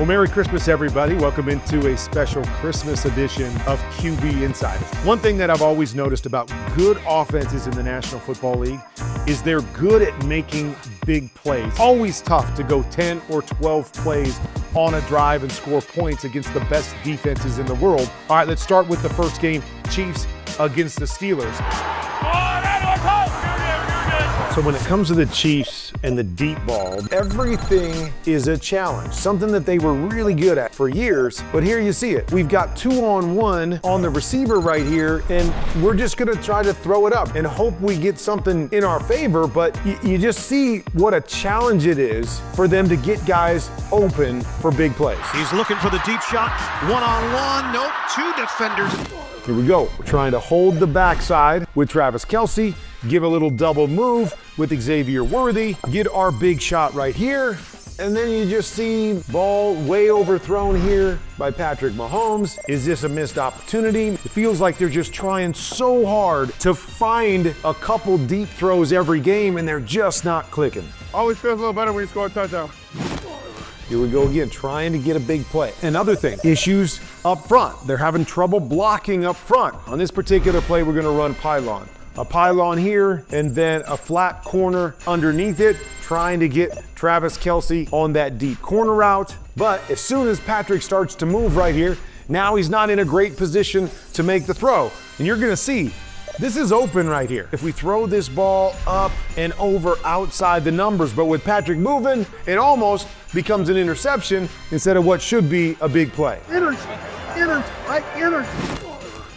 Well, Merry Christmas, everybody. Welcome into a special Christmas edition of QB Insiders. One thing that I've always noticed about good offenses in the National Football League is they're good at making big plays. Always tough to go 10 or 12 plays on a drive and score points against the best defenses in the world. All right, let's start with the first game, Chiefs against the Steelers. So when it comes to the Chiefs and the deep ball, everything is a challenge, something that they were really good at for years, but here you see it. We've got 2-on-1 on the receiver right here, and we're just gonna try to throw it up and hope we get something in our favor, but you just see what a challenge it is for them to get guys open for big plays. He's looking for the deep shot, one-on-one, nope, two defenders. Here we go. We're trying to hold the backside with Travis Kelce, give a little double move with Xavier Worthy, get our big shot right here, and then you just see ball way overthrown here by Patrick Mahomes. Is this a missed opportunity? It feels like they're just trying so hard to find a couple deep throws every game, and they're just not clicking. Always feels a little better when you score a touchdown. Here we go again, trying to get a big play. Another thing, issues up front. They're having trouble blocking up front. On this particular play, we're gonna run pylon. A pylon here, and then a flat corner underneath it, trying to get Travis Kelce on that deep corner route. But as soon as Patrick starts to move right here, now he's not in a great position to make the throw. And you're gonna see, this is open right here. If we throw this ball up and over outside the numbers, but with Patrick moving, it almost becomes an interception instead of what should be a big play.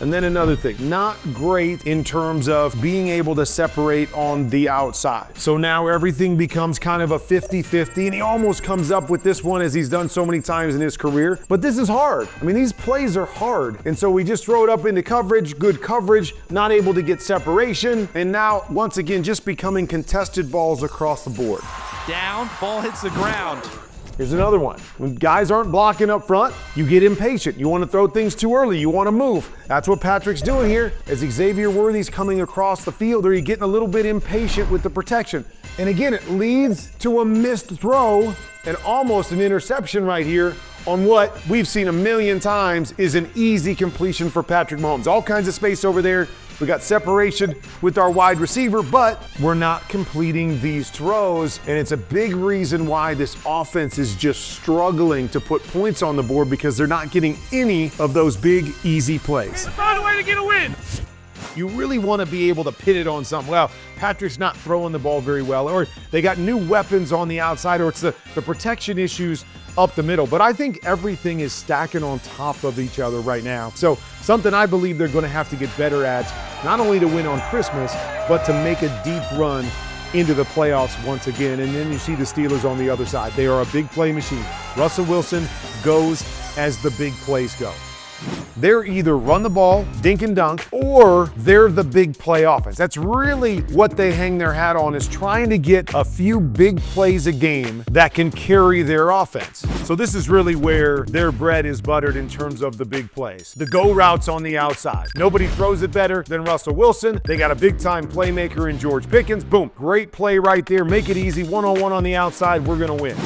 And then another thing, not great in terms of being able to separate on the outside. So now everything becomes kind of a 50-50, and he almost comes up with this one as he's done so many times in his career. But this is hard. I mean, these plays are hard. And so we just throw it up into coverage, good coverage, not able to get separation. And now, once again, just becoming contested balls across the board. Down, ball hits the ground. Here's another one. When guys aren't blocking up front, you get impatient. You want to throw things too early. You want to move. That's what Patrick's doing here. As Xavier Worthy's coming across the field, or you're getting a little bit impatient with the protection. And again, it leads to a missed throw and almost an interception right here on what we've seen a million times is an easy completion for Patrick Mahomes. All kinds of space over there. We got separation with our wide receiver, but we're not completing these throws, and it's a big reason why this offense is just struggling to put points on the board because they're not getting any of those big, easy plays. Find a way to get a win. You really want to be able to pin it on something. Well, Patrick's not throwing the ball very well, or they got new weapons on the outside, or it's the protection issues up the middle. But I think everything is stacking on top of each other right now. So something I believe they're going to have to get better at, not only to win on Christmas, but to make a deep run into the playoffs once again. And then you see the Steelers on the other side. They are a big play machine. Russell Wilson goes as the big plays go. They're either run the ball, dink and dunk, or they're the big play offense. That's really what they hang their hat on, is trying to get a few big plays a game that can carry their offense. So this is really where their bread is buttered in terms of the big plays. The go routes on the outside. Nobody throws it better than Russell Wilson. They got a big time playmaker in George Pickens. Boom, great play right there. Make it easy, one-on-one on the outside, we're gonna win.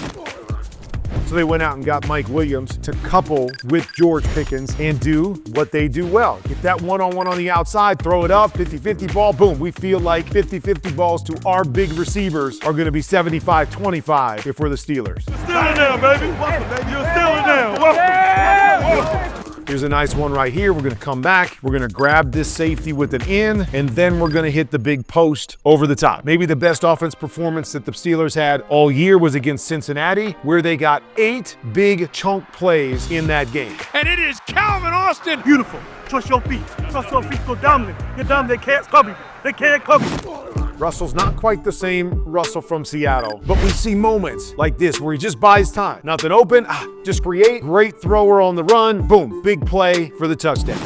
So they went out and got Mike Williams to couple with George Pickens and do what they do well. Get that one-on-one on the outside, throw it up, 50-50 ball, boom. We feel like 50-50 balls to our big receivers are gonna be 75-25 if we're the Steelers. You're stealing now, baby. Welcome, baby. You're stealing now. Welcome. Here's a nice one right here. We're gonna come back. We're gonna grab this safety with an in, and then we're gonna hit the big post over the top. Maybe the best offense performance that the Steelers had all year was against Cincinnati, where they got 8 big chunk plays in that game. And it is Calvin Austin. Beautiful. Trust your feet. Trust your feet. Go dominant. Get down. They can't cover you. They can't cover you. Russell's not quite the same Russell from Seattle, but we see moments like this where he just buys time. Nothing open, just create. Great thrower on the run, boom, big play for the touchdown.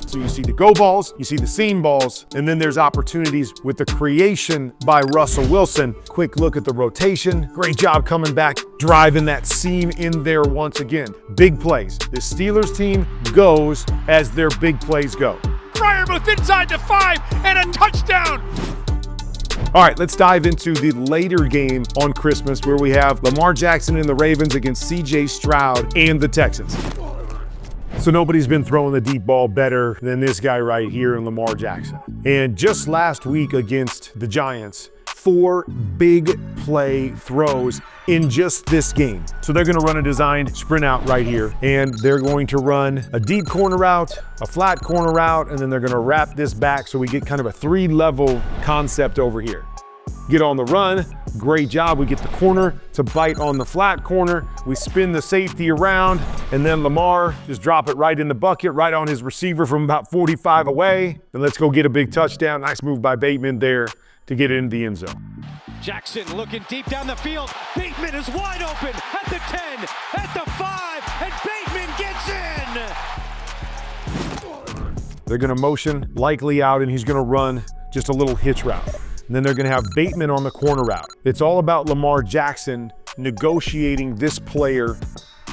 So you see the go balls, you see the seam balls, and then there's opportunities with the creation by Russell Wilson. Quick look at the rotation. Great job coming back, driving that seam in there once again. Big plays. The Steelers team goes as their big plays go. Freiermuth inside the 5 and a touchdown. All right, let's dive into the later game on Christmas where we have Lamar Jackson and the Ravens against C.J. Stroud and the Texans. So nobody's been throwing the deep ball better than this guy right here in Lamar Jackson. And just last week against the Giants, 4 big play throws in just this game. So they're gonna run a designed sprint out right here, and they're going to run a deep corner route, a flat corner route, and then they're gonna wrap this back so we get kind of a 3-level concept over here. Get on the run, great job. We get the corner to bite on the flat corner. We spin the safety around, and then Lamar just drop it right in the bucket, right on his receiver from about 45 away. Then let's go get a big touchdown. Nice move by Bateman there to get it into the end zone. Jackson looking deep down the field. Bateman is wide open at the 10, at the 5, and Bateman gets in. They're gonna motion likely out, and he's gonna run just a little hitch route. And then they're gonna have Bateman on the corner route. It's all about Lamar Jackson negotiating this player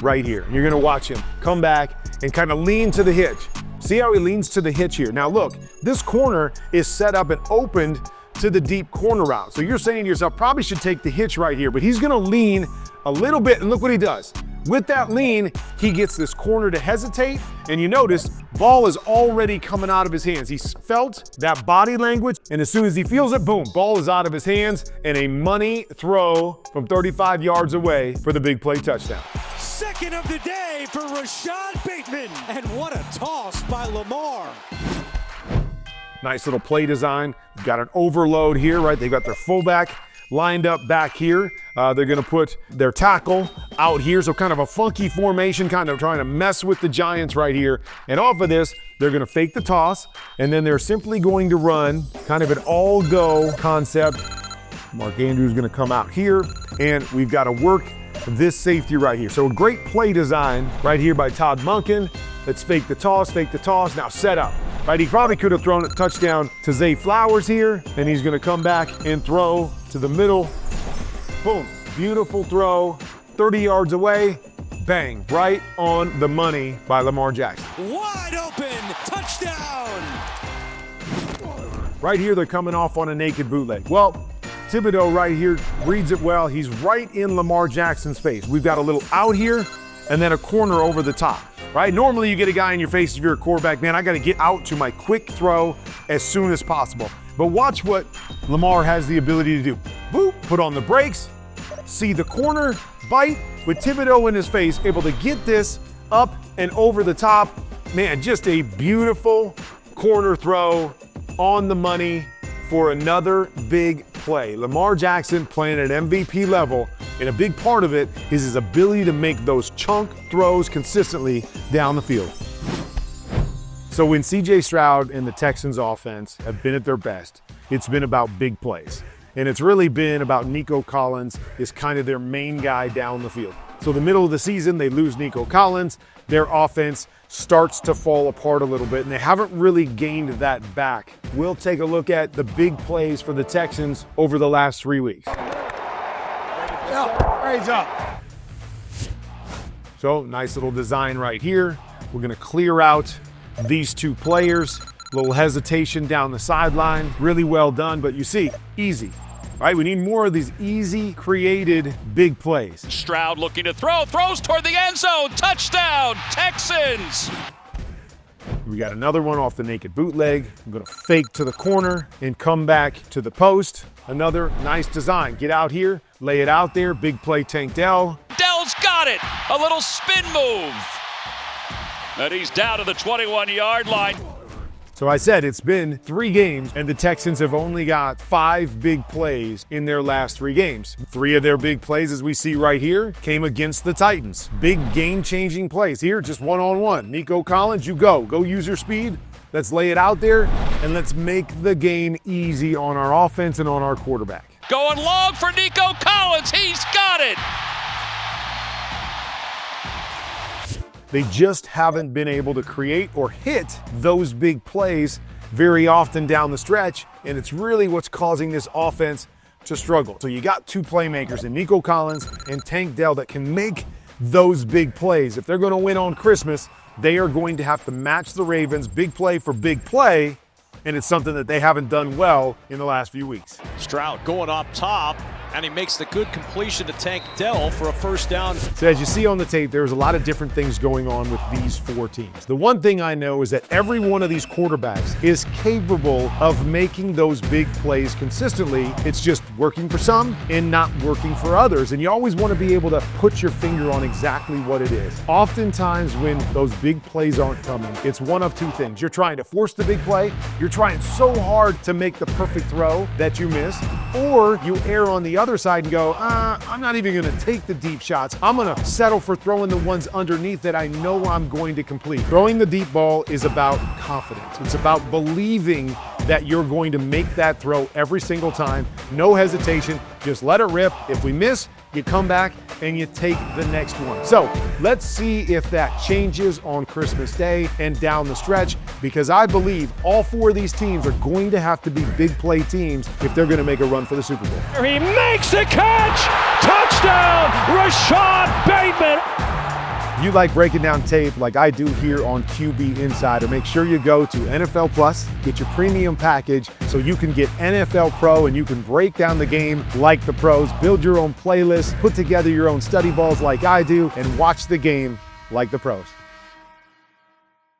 right here. And you're gonna watch him come back and kind of lean to the hitch. See how he leans to the hitch here? Now look, this corner is set up and opened to the deep corner route. So you're saying to yourself, probably should take the hitch right here, but he's gonna lean a little bit, and look what he does. With that lean, he gets this corner to hesitate, and you notice, ball is already coming out of his hands. He's felt that body language, and as soon as he feels it, boom, ball is out of his hands, and a money throw from 35 yards away for the big play touchdown. Second of the day for Rashad Bateman. And what a toss by Lamar. Nice little play design. You've got an overload here, right? They've got their fullback lined up back here. They're gonna put their tackle out here. So kind of a funky formation, kind of trying to mess with the Giants right here. And off of this, they're gonna fake the toss, and then they're simply going to run kind of an all-go concept. Mark Andrews gonna come out here, and we've got to work this safety right here. So a great play design right here by Todd Monken. Let's fake the toss, now set up. Right, he probably could have thrown a touchdown to Zay Flowers here, and he's gonna come back and throw to the middle. Boom, beautiful throw, 30 yards away, bang, right on the money by Lamar Jackson. Wide open, touchdown! Right here, they're coming off on a naked bootleg. Well, Thibodeau right here reads it well. He's right in Lamar Jackson's face. We've got a little out here, and then a corner over the top. Right? Normally you get a guy in your face if you're a quarterback, man, I got to get out to my quick throw as soon as possible. But watch what Lamar has the ability to do. Boop, put on the brakes, see the corner, bite with Thibodeau in his face, able to get this up and over the top. Man, just a beautiful corner throw on the money for another big play. Lamar Jackson playing at MVP level, and a big part of it is his ability to make those chunk throws consistently down the field. So when C.J. Stroud and the Texans offense have been at their best, it's been about big plays. And it's really been about Nico Collins is kind of their main guy down the field. So the middle of the season, they lose Nico Collins. Their offense starts to fall apart a little bit, and they haven't really gained that back. We'll take a look at the big plays for the Texans over the last 3 weeks. Raise up. So nice little design right here. We're gonna clear out these 2 players. A little hesitation down the sideline. Really well done, but you see, easy. Right, we need more of these easy, created, big plays. Stroud looking to throw, throws toward the end zone, touchdown, Texans! We got another one off the naked bootleg. I'm gonna fake to the corner and come back to the post. Another nice design. Get out here, lay it out there, big play Tank Dell. Dell's got it, a little spin move. And he's down to the 21-yard line. So I said it's been 3 games, and the Texans have only got 5 big plays in their last 3 games. 3 of their big plays, as we see right here, came against the Titans. Big game-changing plays. Here, just one-on-one. Nico Collins, you go. Go use your speed. Let's lay it out there, and let's make the game easy on our offense and on our quarterback. Going long for Nico Collins. He's got it. They just haven't been able to create or hit those big plays very often down the stretch, and it's really what's causing this offense to struggle. So you got 2 playmakers in Nico Collins and Tank Dell that can make those big plays. If they're going to win on Christmas, they are going to have to match the Ravens big play for big play, and it's something that they haven't done well in the last few weeks. Stroud going up top, and he makes the good completion to Tank Dell for a first down. So as you see on the tape, there's a lot of different things going on with these four teams. The one thing I know is that every one of these quarterbacks is capable of making those big plays consistently. It's just working for some and not working for others. And you always want to be able to put your finger on exactly what it is. Oftentimes when those big plays aren't coming, it's one of two things. You're trying to force the big play, you're trying so hard to make the perfect throw that you miss, or you err on the other side and go, I'm not even going to take the deep shots. I'm going to settle for throwing the ones underneath that I know I'm going to complete. Throwing the deep ball is about confidence. It's about believing that you're going to make that throw every single time. No hesitation. Just let it rip. If we miss, you come back and you take the next one. So let's see if that changes on Christmas Day and down the stretch, because I believe all four of these teams are going to have to be big play teams if they're going to make a run for the Super Bowl. He makes the catch! Touchdown, Rashad Bateman! If you like breaking down tape like I do here on QB Insider, make sure you go to NFL Plus, get your premium package so you can get NFL Pro and you can break down the game like the pros, build your own playlist, put together your own study balls like I do, and watch the game like the pros.